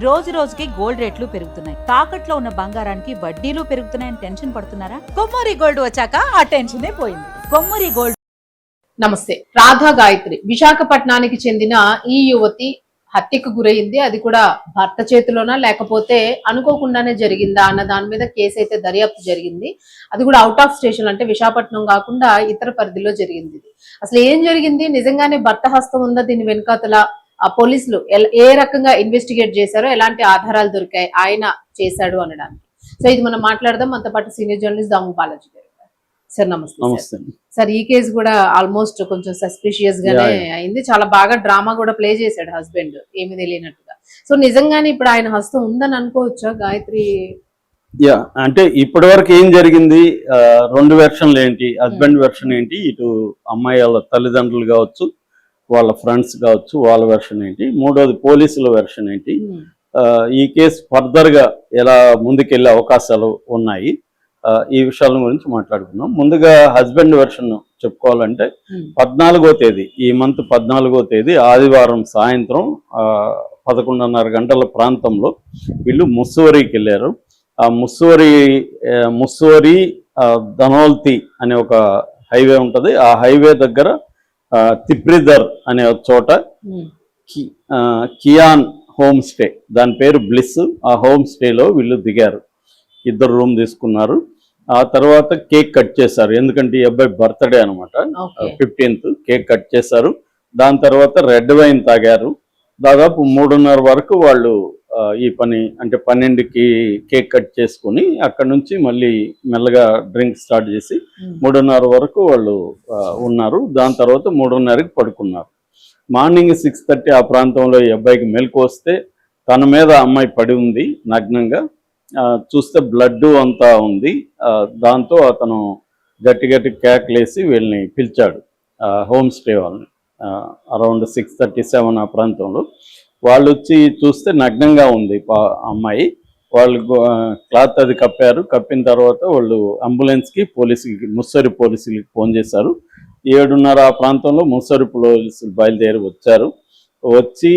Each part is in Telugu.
రోజు రోజుకి గోల్డ్ రేట్లు పెరుగుతున్నాయి. తాకట్లో ఉన్న బంగారానికి వడ్డీలు పెరుగుతున్నాయని టెన్షన్ పడుతున్నారా? కొమ్మూరి గోల్డ్ వచ్చాక ఆ టెన్షనే పోయింది. కొమ్మూరి గోల్డ్. నమస్తే. రాధా గాయత్రి విశాఖపట్నానికి చెందిన ఈ యువతి హత్యకు గురైంది. అది కూడా భర్త చేతిలోనా లేకపోతే అనుకోకుండానే జరిగిందా అన్న దాని మీద కేసు అయితే దర్యాప్తు జరిగింది. అది కూడా అవుట్ ఆఫ్ స్టేషన్, అంటే విశాఖపట్నం కాకుండా ఇతర పరిధిలో జరిగింది. అసలు ఏం జరిగింది, నిజంగానే భర్త హస్తం ఉందా దీని వెనుకాతల, ఆ పోలీసులు ఏ రకంగా ఇన్వెస్టిగేట్ చేశారో, ఎలాంటి ఆధారాలు దొరికాయి ఆయన చేశాడు అనడానికి. సో ఇది మనం మాట్లాడదాం. మనతో పాటు సీనియర్ జర్నలిస్ట్ దాము బాలాజీ గారు. సార్ నమస్తే. సార్ ఈ కేసు కూడా ఆల్మోస్ట్ కొంచెం సస్పిషియస్ గానే అయింది. చాలా బాగా డ్రామా కూడా ప్లే చేశాడు హస్బెండ్, ఏమి తెలియనట్టుగా. సో నిజంగానే ఇప్పుడు ఆయన హస్తం ఉందని అనుకోవచ్చా గాయత్రి? అంటే ఇప్పటి వరకు ఏం జరిగింది, రెండు వెర్షన్లు ఏంటి, హస్బెండ్ వెర్షన్ ఏంటి, ఇటు అమ్మాయి వాళ్ళ తల్లిదండ్రులు కావచ్చు, వాళ్ళ ఫ్రెండ్స్ కావచ్చు, వాళ్ళ వెర్షన్ ఏంటి, మూడోది పోలీసుల వెర్షన్ ఏంటి, ఈ కేసు ఫర్దర్ గా ఎలా ముందుకెళ్లే అవకాశాలు ఉన్నాయి, ఈ విషయాల గురించి మాట్లాడుకున్నాం. ముందుగా హస్బెండ్ వెర్షన్ చెప్పుకోవాలంటే 14వ తేదీ, ఈ మంత్ 14వ తేదీ ఆదివారం సాయంత్రం 11:30 గంటల ప్రాంతంలో వీళ్ళు ముస్సోరికి వెళ్ళారు. ఆ ముస్సోరి ధనోల్తి అనే ఒక హైవే ఉంటుంది. ఆ హైవే దగ్గర తిప్రిదర్ అనే ఒక చోట కియాన్ హోమ్ స్టే, దాని పేరు బ్లిస్, ఆ హోమ్ స్టేలో వీళ్ళు దిగారు. 2 రూమ్ తీసుకున్నారు. ఆ తర్వాత కేక్ కట్ చేశారు, ఎందుకంటే ఈ అబ్బాయి బర్త్డే అనమాట. 15th కేక్ కట్ చేశారు. దాని తర్వాత రెడ్ వైన్ తాగారు. దాదాపు 3:30 వరకు వాళ్ళు ఈ పని, అంటే 12కి కేక్ కట్ చేసుకుని అక్కడ నుంచి మళ్ళీ మెల్లగా డ్రింక్ స్టార్ట్ చేసి 3:30 వరకు వాళ్ళు ఉన్నారు. దాని తర్వాత 3:30కి పడుకున్నారు. మార్నింగ్ 6:30 ఆ ప్రాంతంలో ఈ అబ్బాయికి మెలకు వస్తే తన మీద అమ్మాయి పడి ఉంది నగ్నంగా. చూస్తే బ్లడ్ అంతా ఉంది. దాంతో అతను గట్టి కేకలేసి వీళ్ళని పిలిచాడు, హోమ్ స్టే వాళ్ళని. అరౌండ్ 6:37 ఆ ప్రాంతంలో వాళ్ళు వచ్చి చూస్తే నగ్నంగా ఉంది అమ్మాయి. వాళ్ళు క్లాత్ అది కప్పారు. కప్పిన తర్వాత వాళ్ళు అంబులెన్స్కి, పోలీసులకి, ముస్సోరి పోలీసులకి ఫోన్ చేశారు. 7:30 ఆ ప్రాంతంలో ముస్సోరి పోలీసులు బయలుదేరి వచ్చారు. వచ్చి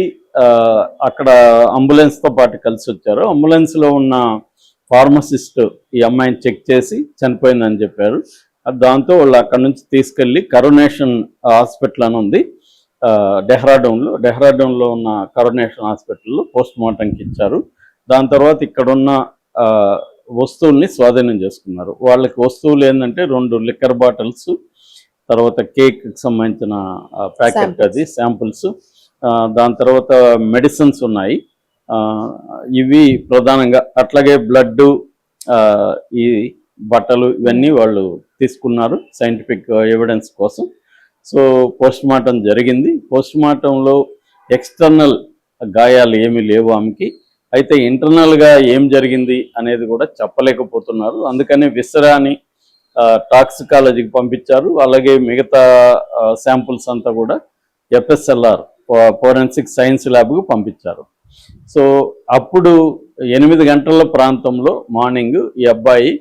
అక్కడ అంబులెన్స్తో పాటు కలిసి వచ్చారు. అంబులెన్స్లో ఉన్న ఫార్మసిస్ట్ ఈ అమ్మాయిని చెక్ చేసి చనిపోయిందని చెప్పారు. దాంతో వాళ్ళు అక్కడ నుంచి తీసుకెళ్ళి కరోనేషన్ హాస్పిటల్ అని ఉంది డెహ్రాడూన్లో ఉన్న కరోనేషన్ హాస్పిటల్లో పోస్ట్ మార్టంకి ఇచ్చారు. దాని తర్వాత ఇక్కడున్న వస్తువుల్ని స్వాధీనం చేసుకున్నారు. వాళ్ళకి వస్తువులు ఏంటంటే 2 లిక్కర్ బాటిల్స్, తర్వాత కేక్కి సంబంధించిన ప్యాకెట్, అది శాంపుల్స్, దాని తర్వాత మెడిసిన్స్ ఉన్నాయి. ఇవి ప్రధానంగా. అట్లాగే బ్లడ్, ఈ బట్టలు, ఇవన్నీ వాళ్ళు తీసుకున్నారు సైంటిఫిక్ ఎవిడెన్స్ కోసం. సో పోస్ట్ మార్టం జరిగింది. పోస్ట్ మార్టంలో ఎక్స్టర్నల్ గాయాలు ఏమీ లేవు ఆమెకి. అయితే ఇంటర్నల్గా ఏం జరిగింది అనేది కూడా చెప్పలేకపోతున్నారు. అందుకని విసరాని టాక్సికాలజీకి పంపించారు. అలాగే మిగతా శాంపుల్స్ అంతా కూడా FSLR, ఫోరెన్సిక్ సైన్స్ ల్యాబ్కు పంపించారు. సో అప్పుడు 8 గంటల ప్రాంతంలో మార్నింగ్ ఈ అబ్బాయి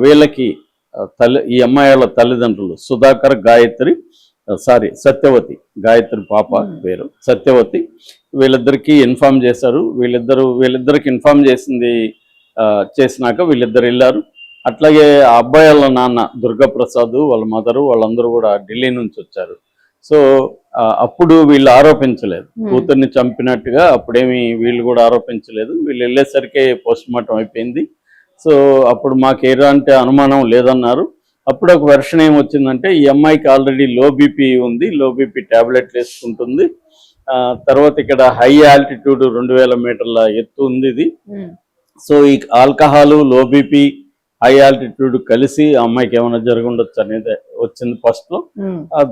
వీళ్ళకి ఈ అమ్మాయి వాళ్ళ తల్లిదండ్రులు సుధాకర్ సత్యవతి, గాయత్రి పాప పేరు సత్యవతి, వీళ్ళిద్దరికి ఇన్ఫార్మ్ చేశారు. వీళ్ళిద్దరికి ఇన్ఫార్మ్ చేసినాక వీళ్ళిద్దరు వెళ్ళారు. అట్లాగే ఆ అబ్బాయి వాళ్ళ నాన్న దుర్గాప్రసాద్, వాళ్ళ మదరు, వాళ్ళందరూ కూడా ఢిల్లీ నుంచి వచ్చారు. సో అప్పుడు వీళ్ళు ఆరోపించలేదు కూతుర్ని చంపినట్టుగా, అప్పుడేమి వీళ్ళు కూడా ఆరోపించలేదు. వీళ్ళు వెళ్ళేసరికి పోస్ట్ మార్టం అయిపోయింది. సో అప్పుడు మాకు ఎలాంటి అనుమానం లేదన్నారు. అప్పుడు ఒక వెర్షన్ ఏమొచ్చిందంటే, ఈ అమ్మాయికి ఆల్రెడీ లో బీపీ ఉంది, లో బీపీ ట్యాబ్లెట్లు వేసుకుంటుంది. తర్వాత ఇక్కడ హై ఆల్టిట్యూడ్ 2000 మీటర్ల ఎత్తు ఉంది ఇది. సో ఈ alcohol, low BP, high altitude కలిసి ఆ అమ్మాయికి ఏమైనా జరిగి ఉండొచ్చు అనేది వచ్చింది ఫస్ట్లో.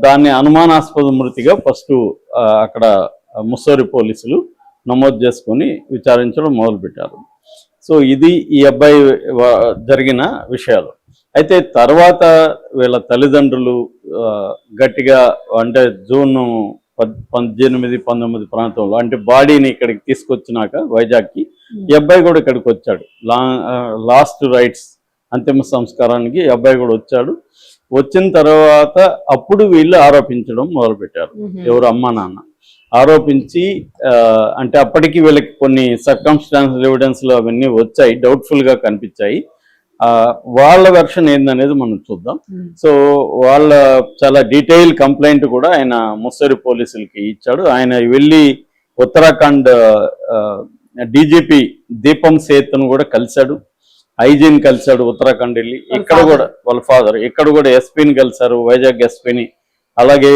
దాన్ని అనుమానాస్పద మృతిగా ఫస్ట్ అక్కడ ముస్సోరి పోలీసులు నమోదు చేసుకొని విచారించడం మొదలుపెట్టారు. సో ఇది ఈ అబ్బాయి జరిగిన విషయాలు. అయితే తర్వాత వీళ్ళ తల్లిదండ్రులు గట్టిగా, అంటే జూన్ 18, 19 ప్రాంతంలో, అంటే బాడీని ఇక్కడికి తీసుకొచ్చినాక వైజాగ్కి, ఈ అబ్బాయి కూడా ఇక్కడికి వచ్చాడు. లాస్ట్ రైట్స్, అంతిమ సంస్కారానికి ఈ అబ్బాయి కూడా వచ్చాడు. వచ్చిన తర్వాత అప్పుడు వీళ్ళు ఆరోపించడం మొదలుపెట్టారు, ఎవరు అమ్మా నాన్న. ఆరోపించి అంటే అప్పటికి వీళ్ళకి కొన్ని సర్కమ్స్టాన్షియల్ ఎవిడెన్స్లు అవన్నీ వచ్చాయి, డౌట్ఫుల్గా కనిపించాయి. వాళ్ళ వెర్షన్ ఏందనేది మనం చూద్దాం. సో వాళ్ళ చాలా డీటెయిల్ కంప్లైంట్ కూడా ఆయన ముస్సరి పోలీసులకి ఇచ్చాడు. ఆయన వెళ్ళి ఉత్తరాఖండ్ డీజీపీ దీపం సేత్ను కూడా కలిశాడు, ఐజీని కలిశాడు ఉత్తరాఖండ్ వెళ్ళి. ఇక్కడ కూడా వాళ్ళ ఫాదర్ ఇక్కడ కూడా ఎస్పీని కలిశారు, వైజాగ్ ఎస్పీని. అలాగే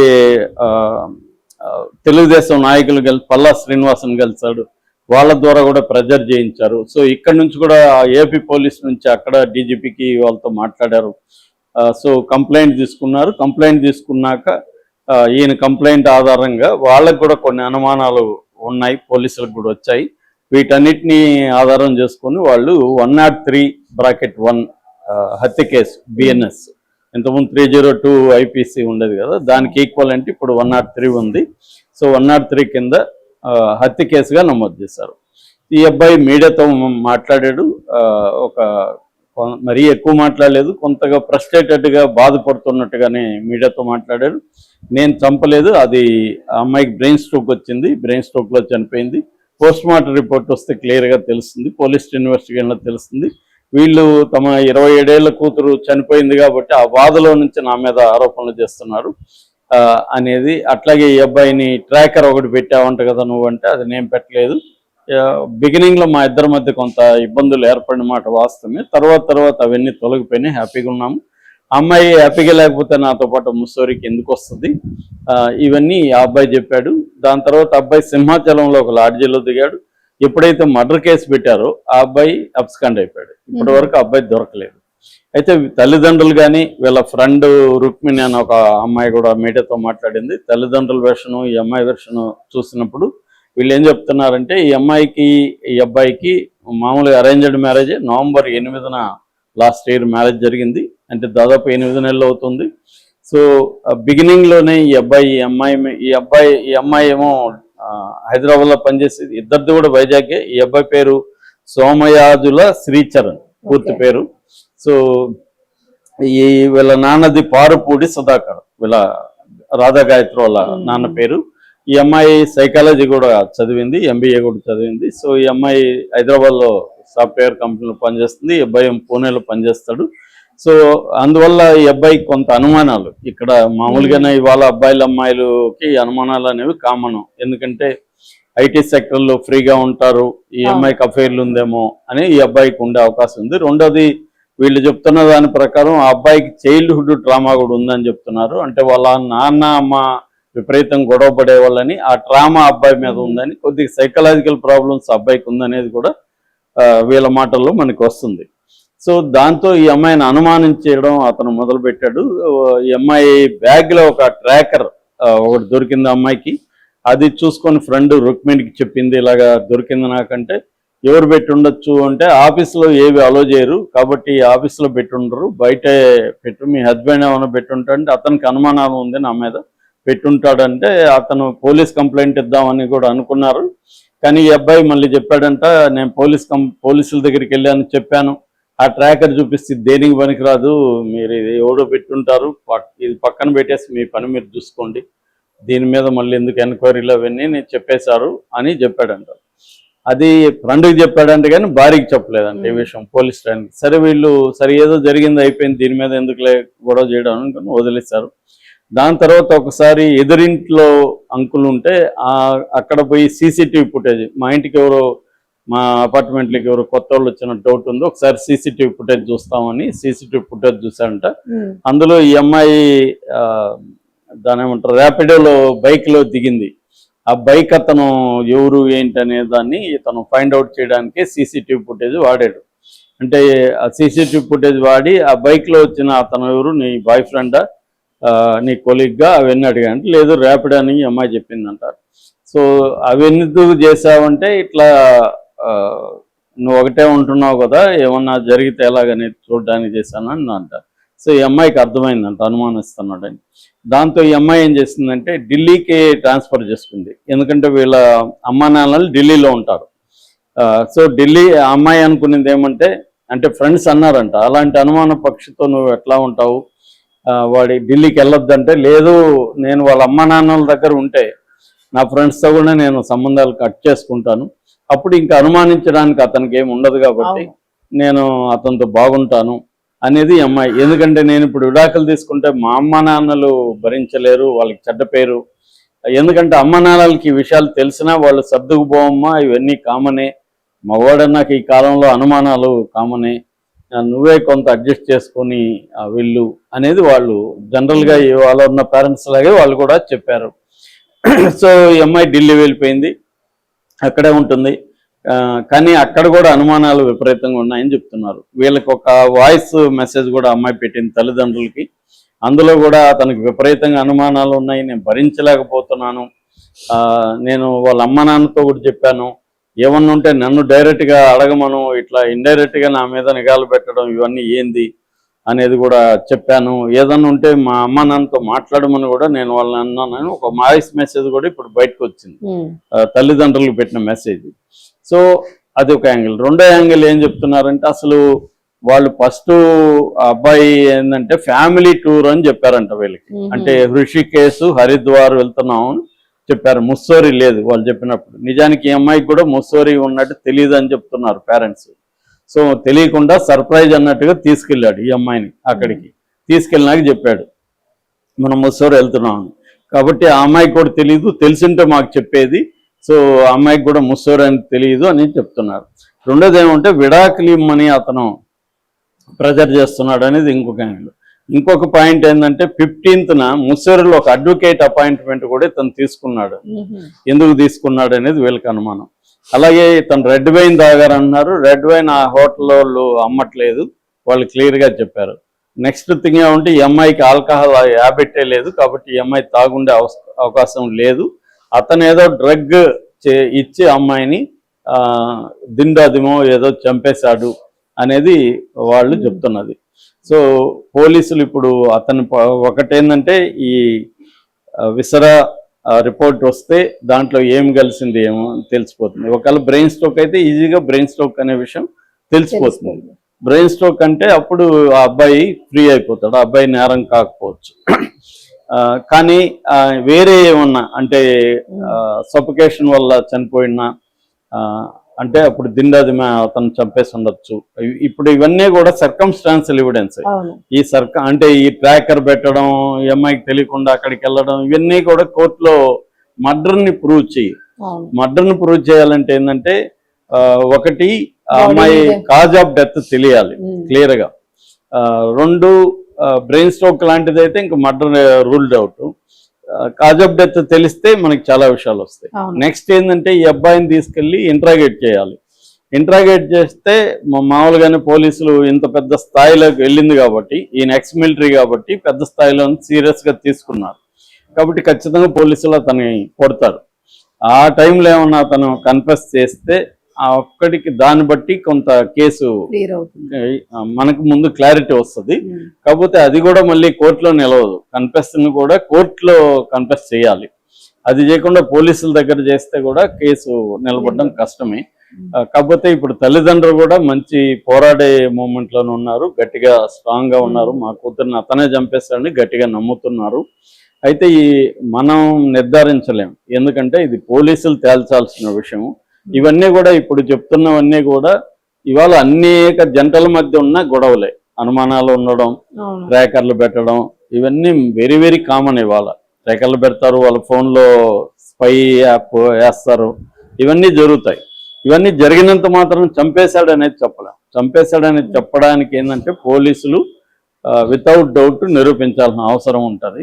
తెలుగుదేశం నాయకులు పల్లా శ్రీనివాసన్ కలిశాడు, వాళ్ళ ద్వారా కూడా ప్రెజర్ చేయించారు. సో ఇక్కడ నుంచి కూడా ఏపీ పోలీస్ నుంచి అక్కడ డీజీపీకి వాళ్ళతో మాట్లాడారు. సో కంప్లైంట్ తీసుకున్నారు. కంప్లైంట్ తీసుకున్నాక ఈయన కంప్లైంట్ ఆధారంగా వాళ్ళకు కూడా కొన్ని అనుమానాలు ఉన్నాయి, పోలీసులకు కూడా వచ్చాయి. వీటన్నిటిని ఆధారం చేసుకొని వాళ్ళు 103(1) హత్య కేసు బిఎన్ఎస్, ఇంతకుముందు 302 ఐపీసీ ఉండేది కదా, దానికి ఈక్వల్ అంటే ఇప్పుడు 103 ఉంది. సో 103 కింద హత్య కేసుగా నమోదు చేశారు. ఈ అబ్బాయి మీడియాతో మాట్లాడాడు. మరీ ఎక్కువ మాట్లాడలేదు, కొంతగా ఫ్రస్ట్రేటెడ్గా బాధపడుతున్నట్టుగానే మీడియాతో మాట్లాడాడు. నేను చంపలేదు, అది అమ్మాయికి బ్రెయిన్ స్ట్రోక్ వచ్చింది, బ్రెయిన్ స్ట్రోక్లో చనిపోయింది. పోస్ట్ మార్టం రిపోర్ట్ వస్తే క్లియర్గా తెలుస్తుంది, పోలీస్ ఇన్వెస్టిగేషన్లో తెలుస్తుంది. వీళ్ళు తమ 27 ఏళ్ల కూతురు చనిపోయింది కాబట్టి ఆ బాధలో నుంచి నా మీద ఆరోపణలు చేస్తున్నారు అనేది. అట్లాగే ఈ అబ్బాయిని ట్రాకర్ ఒకటి పెట్టావంట కదా నువ్వు అంటే, అది నేను పెట్టలేదు. బిగినింగ్లో మా ఇద్దరి మధ్య కొంత ఇబ్బందులు ఏర్పడిన మాట వాస్తవమే, తర్వాత అవన్నీ తొలగిపోయినాయి, హ్యాపీగా ఉన్నాము. అమ్మాయి హ్యాపీగా లేకపోతే నాతో పాటు ముస్సోరికి ఎందుకు వస్తుంది, ఇవన్నీ ఆ అబ్బాయి చెప్పాడు. దాని తర్వాత అబ్బాయి సింహాచలంలో ఒక లాడ్జీలో దిగాడు. ఎప్పుడైతే మర్డర్ కేసు పెట్టారో ఆ అబ్బాయి అబ్స్కాండ్ అయిపోయాడు. ఇప్పటి వరకు అబ్బాయి దొరకలేదు. అయితే తల్లిదండ్రులు కానీ వీళ్ళ ఫ్రెండ్ రుక్మిణి అని ఒక అమ్మాయి కూడా మీడియాతో మాట్లాడింది. తల్లిదండ్రుల వెర్షను ఈ అమ్మాయి వెర్షను చూసినప్పుడు వీళ్ళు ఏం చెప్తున్నారంటే, ఈ అబ్బాయికి మామూలుగా అరేంజ్డ్ మ్యారేజ్, నవంబర్ 8న లాస్ట్ ఇయర్ మ్యారేజ్ జరిగింది, అంటే దాదాపు 8 నెలలు అవుతుంది. సో బిగినింగ్లోనే ఈ అమ్మాయి ఏమో హైదరాబాద్లో పనిచేసేది, ఇద్దరిది కూడా వైజాగే. ఈ అబ్బాయి పేరు సోమయాజుల శ్రీచరణ్ పూర్తి పేరు. సో వీళ్ళ నాన్నది పారుపూడి సుధాకర్, వీళ్ళ రాధా గాయత్రి వాళ్ళ నాన్న పేరు. ఈ అమ్మాయి సైకాలజీ కూడా చదివింది, ఎంబీఏ కూడా చదివింది. సో ఈ అమ్మాయి హైదరాబాద్లో సాఫ్ట్వేర్ కంపెనీలో పనిచేస్తుంది, ఈ అబ్బాయి పూణేలో పనిచేస్తాడు. సో అందువల్ల ఈ అబ్బాయికి కొంత అనుమానాలు, ఇక్కడ మామూలుగానే ఇవాళ అబ్బాయిలు అమ్మాయిలకి అనుమానాలు అనేవి కామన్. ఎందుకంటే ఐటీ సెక్టర్లో ఫ్రీగా ఉంటారు, ఈ అమ్మాయికి అఫైర్లు ఉందేమో అని ఈ అబ్బాయికి ఉండే అవకాశం ఉంది. రెండోది, వీళ్ళు చెప్తున్న దాని ప్రకారం ఆ అబ్బాయికి చైల్డ్హుడ్ ట్రామా కూడా ఉందని చెప్తున్నారు. అంటే వాళ్ళ నాన్న అమ్మ విపరీతం గొడవ పడే వాళ్ళని, ఆ ట్రామా అబ్బాయి మీద ఉందని, కొద్దిగా సైకలాజికల్ ప్రాబ్లమ్స్ అబ్బాయికి ఉందనేది కూడా వీళ్ళ మాటల్లో మనకి వస్తుంది. సో దాంతో ఈ అమ్మాయిని అనుమానించడం అతను మొదలుపెట్టాడు. ఈ అమ్మాయి బ్యాగ్లో ఒక ట్రాకర్ ఒకటి దొరికింది అమ్మాయికి. అది చూసుకొని ఫ్రెండ్ రుక్మిణికి చెప్పింది, ఇలాగా దొరికింది నాకంటే. ఎవరు పెట్టి ఉండొచ్చు అంటే, ఆఫీస్లో ఏవి అలో చేయరు కాబట్టి ఆఫీస్లో పెట్టుండరు, బయటే పెట్టు, మీ హస్బెండ్ ఏమైనా పెట్టుంటాడంటే అతనికి అనుమానాలు ఉంది నా మీద, పెట్టుంటాడంటే అతను పోలీస్ కంప్లైంట్ ఇద్దామని కూడా అనుకున్నారు. కానీ ఈ అబ్బాయి మళ్ళీ చెప్పాడంట, నేను పోలీసుల దగ్గరికి వెళ్ళాను, చెప్పాను, ఆ ట్రాకర్ చూపిస్తే దేనికి పనికిరాదు, మీరు ఇది ఎవడో పెట్టుంటారు, ఇది పక్కన పెట్టేసి మీ పని మీరు చూసుకోండి, దీని మీద మళ్ళీ ఎందుకు ఎంక్వైరీలు అవన్నీ నేను చెప్పేశారు అని చెప్పాడంట. అది ఫ్రెండ్కి చెప్పాడంటే కానీ భార్యకి చెప్పలేదంట ఈ విషయం పోలీస్ స్టేషన్కి. సరే వీళ్ళు ఏదో జరిగింది అయిపోయింది, దీని మీద ఎందుకు గొడవ చేయడం అనుకుని వదిలేశారు. దాని తర్వాత ఒకసారి ఎదురింట్లో అంకులు ఉంటే అక్కడ పోయి సీసీటీవీ ఫుటేజ్, మా అపార్ట్మెంట్లకి ఎవరు కొత్త వాళ్ళు వచ్చిన డౌట్ ఉంది, ఒకసారి సీసీటీవీ ఫుటేజ్ చూస్తామని సీసీటీవీ ఫుటేజ్ చూశారంట. అందులో ఈ అమ్మాయి దాని ఏమంటారు ర్యాపిడోలో బైక్లో దిగింది. ఆ బైక్ అతను ఎవరు ఏంటి అనే దాన్ని ఇతను ఫైండ్ అవుట్ చేయడానికి సీసీటీవీ ఫుటేజ్ వాడాడు. అంటే ఆ సీసీటీవీ ఫుటేజ్ వాడి ఆ బైక్లో వచ్చిన అతను ఎవరు, నీ బాయ్ ఫ్రెండా, నీ కొలీగ్గా, అవన్నీ అడిగానంటే లేదు ర్యాపిడో అని ఈ అమ్మాయి చెప్పిందంట. సో అవెందుకు చేసావంటే, ఇట్లా నువ్వు ఒకటే ఉంటున్నావు కదా, ఏమన్నా జరిగితే ఎలాగనేది చూడడానికి చేశానని అంట. సో ఈ అమ్మాయికి అర్థమైందంట అనుమానిస్తున్నాడని. దాంతో ఈ అమ్మాయి ఏం చేసిందంటే ఢిల్లీకి ట్రాన్స్ఫర్ చేసుకుంది, ఎందుకంటే వీళ్ళ అమ్మా నాన్నలు ఢిల్లీలో ఉంటారు. సో ఢిల్లీ అమ్మాయి అనుకునేది ఏమంటే, అంటే ఫ్రెండ్స్ అన్నారంట, అలాంటి అనుమాన పక్షితో నువ్వు ఎట్లా ఉంటావు, వాడి ఢిల్లీకి వెళ్ళొద్దంటే, లేదు నేను వాళ్ళ అమ్మా నాన్నల దగ్గర ఉంటే నా ఫ్రెండ్స్తో కూడా నేను సంబంధాలు కట్ చేసుకుంటాను. అప్పుడు ఇంకా అనుమానించడానికి అతనికి ఏమి ఉండదు కాబట్టి నేను అతనితో బాగుంటాను అనేది ఈ అమ్మాయి. ఎందుకంటే నేను ఇప్పుడు విడాకులు తీసుకుంటే మా అమ్మ నాన్నలు భరించలేరు, వాళ్ళకి చెడ్డ పేరు. ఎందుకంటే అమ్మ నాన్నలకి ఈ విషయాలు తెలిసినా వాళ్ళు సర్దుకుపోవమ్మా, ఇవన్నీ కామనే, మగవాడన్నాక ఈ కాలంలో అనుమానాలు కామనే, నువ్వే కొంత అడ్జస్ట్ చేసుకొని వెళ్ళు అనేది వాళ్ళు జనరల్గా వాళ్ళ ఉన్న పేరెంట్స్ లాగే వాళ్ళు కూడా చెప్పారు. సో ఈ అమ్మాయి ఢిల్లీ వెళ్ళిపోయింది, అక్కడే ఉంటుంది. కానీ అక్కడ కూడా అనుమానాలు విపరీతంగా ఉన్నాయని చెప్తున్నారు. వీళ్ళకి ఒక వాయిస్ మెసేజ్ కూడా అమ్మాయి పెట్టింది తల్లిదండ్రులకి. అందులో కూడా తనకు విపరీతంగా అనుమానాలు ఉన్నాయి, నేను భరించలేకపోతున్నాను, నేను వాళ్ళ అమ్మ నాన్నతో కూడా చెప్పాను, ఏమన్నా ఉంటే నన్ను డైరెక్ట్గా అడగమను, ఇట్లా ఇండైరెక్ట్గా నా మీద నిఘాలు పెట్టడం ఇవన్నీ ఏంది అనేది కూడా చెప్పాను, ఏదన్నా ఉంటే మా అమ్మ నాన్నతో మాట్లాడమని కూడా నేను వాళ్ళని అన్నాను. ఒక వాయిస్ మెసేజ్ కూడా ఇప్పుడు బయటకు వచ్చింది, తల్లిదండ్రులకు పెట్టిన మెసేజ్. సో అది ఒక యాంగిల్. రెండో యాంగిల్ ఏం చెప్తున్నారంటే అసలు వాళ్ళు ఫస్ట్ అబ్బాయి ఏంటంటే ఫ్యామిలీ టూర్ అని చెప్పారంట వీళ్ళకి. అంటే హృషికేశ్, హరిద్వార్ వెళ్తున్నాం అని చెప్పారు, ముస్సోరీ లేదు వాళ్ళు చెప్పినప్పుడు. నిజానికి ఈ అమ్మాయికి కూడా ముస్సోరీ ఉన్నట్టు తెలియదు అని చెప్తున్నారు పేరెంట్స్. సో తెలియకుండా సర్ప్రైజ్ అన్నట్టుగా తీసుకెళ్ళాడు ఈ అమ్మాయిని. అక్కడికి తీసుకెళ్ళినాక చెప్పాడు మనం ముస్సోరీ వెళ్తున్నాం కాబట్టి ఆ అమ్మాయికి కూడా తెలియదు, తెలిసింటే మాకు చెప్పేది. సో ఆ అమ్మాయికి కూడా ముస్సోరీ అని తెలియదు అని చెప్తున్నారు. రెండోది ఏమంటే విడాకులు ఇమ్మని అతను ప్రెజర్ చేస్తున్నాడు అనేది ఇంకొక యాంగిల్. ఇంకొక పాయింట్ ఏంటంటే 15th ముస్సోరీలో ఒక అడ్వకేట్ అపాయింట్మెంట్ కూడా ఇతను తీసుకున్నాడు. ఎందుకు తీసుకున్నాడు అనేది వీళ్ళకి అనుమానం. అలాగే ఇతను రెడ్ వైన్ తాగారన్నారు. రెడ్ వైన్ ఆ హోటల్ వాళ్ళు అమ్మట్లేదు, వాళ్ళు క్లియర్గా చెప్పారు. నెక్స్ట్ థింగ్ ఏమంటే ఈ అమ్మాయికి ఆల్కహాల్ హ్యాబిటే లేదు కాబట్టి ఈ అమ్మాయి తాగుండే అవకాశం లేదు. అతను ఏదో డ్రగ్ ఇచ్చి అమ్మాయిని దిండాదిమో ఏదో చంపేశాడు అనేది వాళ్ళు చెప్తున్నది. సో పోలీసులు ఇప్పుడు అతను ఒకటేందంటే ఈ విసరా రిపోర్ట్ వస్తే దాంట్లో ఏం కలిసింది ఏమో తెలిసిపోతుంది. ఒకవేళ బ్రెయిన్ స్ట్రోక్ అయితే ఈజీగా బ్రెయిన్ స్ట్రోక్ అనే విషయం తెలిసిపోతుంది. బ్రెయిన్ స్ట్రోక్ అంటే అప్పుడు ఆ అబ్బాయి ఫ్రీ అయిపోతాడు, ఆ అబ్బాయి నేరం కాకపోవచ్చు. కానీ వేరే ఏమన్నా అంటే సఫోకేషన్ వల్ల చనిపోయినా అంటే అప్పుడు దిండాదిమ అతను చంపేసి ఉండొచ్చు. ఇప్పుడు ఇవన్నీ కూడా సర్కమ్స్టాన్షియల్ ఎవిడెన్స్. ఈ అంటే ఈ ట్రాకర్ పెట్టడం, ఈ అమ్మాయికి తెలియకుండా అక్కడికి వెళ్ళడం, ఇవన్నీ కూడా కోర్టులో మర్డర్ని ప్రూవ్ చేయాలంటే ఏంటంటే ఒకటి ఆ అమ్మాయి కాజ్ ఆఫ్ డెత్ తెలియాలి క్లియర్ గా. రెండు బ్రెయిన్ స్ట్రోక్ లాంటిది అయితే ఇంకా murder ruled out. Cause of death తెలిస్తే మనకి చాలా విషయాలు వస్తాయి. నెక్స్ట్ ఏంటంటే ఈ అబ్బాయిని తీసుకెళ్లి ఇంట్రాగేట్ చేయాలి. ఇంట్రాగేట్ చేస్తే మామూలుగానే పోలీసులు ఇంత పెద్ద స్థాయిలోకి వెళ్ళింది కాబట్టి, ఈయన ఎక్స్ మిలిటరీ కాబట్టి పెద్ద స్థాయిలో సీరియస్ గా తీసుకున్నారు కాబట్టి ఖచ్చితంగా పోలీసులు అతన్ని కొడతారు. ఆ టైంలో ఏమన్నా అతను కన్ఫెస్ చేస్తే ఆ ఒక్కడికి దాన్ని బట్టి కొంత కేసు మనకు ముందు క్లారిటీ వస్తుంది. కాకపోతే అది కూడా మళ్ళీ కోర్టులో నిలవదు. కన్ఫెస్ని కూడా కోర్టులో కన్ఫెస్ చేయాలి. అది చేయకుండా పోలీసుల దగ్గర చేస్తే కూడా కేసు నిలబడడం కష్టమే. కాకపోతే ఇప్పుడు తల్లిదండ్రులు కూడా మంచి పోరాడే మూమెంట్ లోనే ఉన్నారు, గట్టిగా స్ట్రాంగ్ గా ఉన్నారు. మా కూతుర్ని అతనే చంపేస్తాడని గట్టిగా నమ్ముతున్నారు. అయితే మనం నిర్ధారించలేం, ఎందుకంటే ఇది పోలీసులు తేల్చాల్సిన విషయం. ఇవన్నీ కూడా ఇప్పుడు చెప్తున్నవన్నీ కూడా ఇవాళ అనేక జంటల మధ్య ఉన్న గొడవలే. అనుమానాలు ఉండడం, ట్రాకర్లు పెట్టడం, ఇవన్నీ వెరీ వెరీ కామన్. ఇవాళ ట్రాకర్లు పెడతారు, వాళ్ళ ఫోన్లో స్పై యాప్ వేస్తారు, ఇవన్నీ జరుగుతాయి. ఇవన్నీ జరిగినంత మాత్రం చంపేశాడనేది చెప్పలేం. చంపేశాడనేది చెప్పడానికి ఏంటంటే పోలీసులు వితౌట్ డౌట్ నిరూపించాల్సిన అవసరం ఉంటది.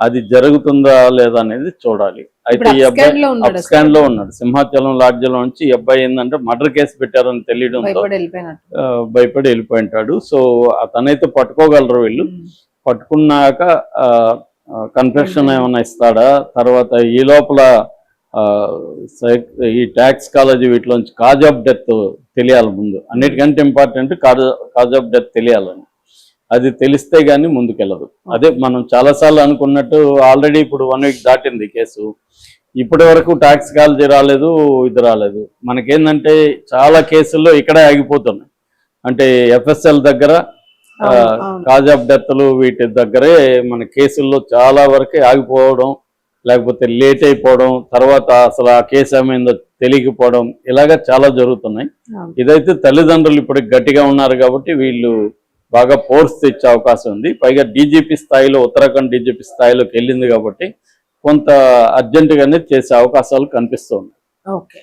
అది జరుగుతుందా లేదా అనేది చూడాలి. అయితే ఈ అబ్బాయి అప్స్కాండ్ లో ఉన్నాడు. సింహాచలం లాడ్జ్లో నుంచి ఈ అబ్బాయి ఏంటంటే మర్డర్ కేసు పెట్టారని తెలియడంతో భయపడి వెళ్ళిపోయింటాడు. సో అతనైతే పట్టుకోగలరు వీళ్ళు. పట్టుకున్నాక కన్ఫెషన్ ఏమైనా ఇస్తాడా, తర్వాత ఈ లోపల ఈ ట్యాక్స్ కాలేజీ వీటిలోంచి కాజ్ ఆఫ్ డెత్ తెలియాలి ముందు. అన్నిటికంటే ఇంపార్టెంట్ కాజ్ ఆఫ్ డెత్ తెలియాలని. అది తెలిస్తే గానీ ముందుకెళ్ళదు. అదే మనం చాలాసార్లు అనుకున్నట్టు ఆల్రెడీ ఇప్పుడు 1 వీక్ దాటింది కేసు. ఇప్పటి వరకు టాక్స్ కాలేజీ రాలేదు, ఇది రాలేదు. మనకేందంటే చాలా కేసుల్లో ఇక్కడే ఆగిపోతున్నాయి. అంటే FSL దగ్గర కాజ్ ఆఫ్ డెత్లు వీటి దగ్గరే మన కేసుల్లో చాలా వరకే ఆగిపోవడం లేకపోతే లేట్ అయిపోవడం, తర్వాత అసలు ఆ కేసు ఏమైందో తెలియకపోవడం, ఇలాగ చాలా జరుగుతున్నాయి. ఇదైతే తల్లిదండ్రులు ఇప్పుడు గట్టిగా ఉన్నారు కాబట్టి వీళ్ళు బాగా ఫోర్స్ తెచ్చే అవకాశం ఉంది. పైగా డీజీపీ స్థాయిలో, ఉత్తరాఖండ్ డీజీపీ స్థాయిలోకి వెళ్ళింది కాబట్టి కొంత అర్జెంటుగానే చేసే అవకాశాలు కనిపిస్తూ ఉన్నాయి. ఓకే.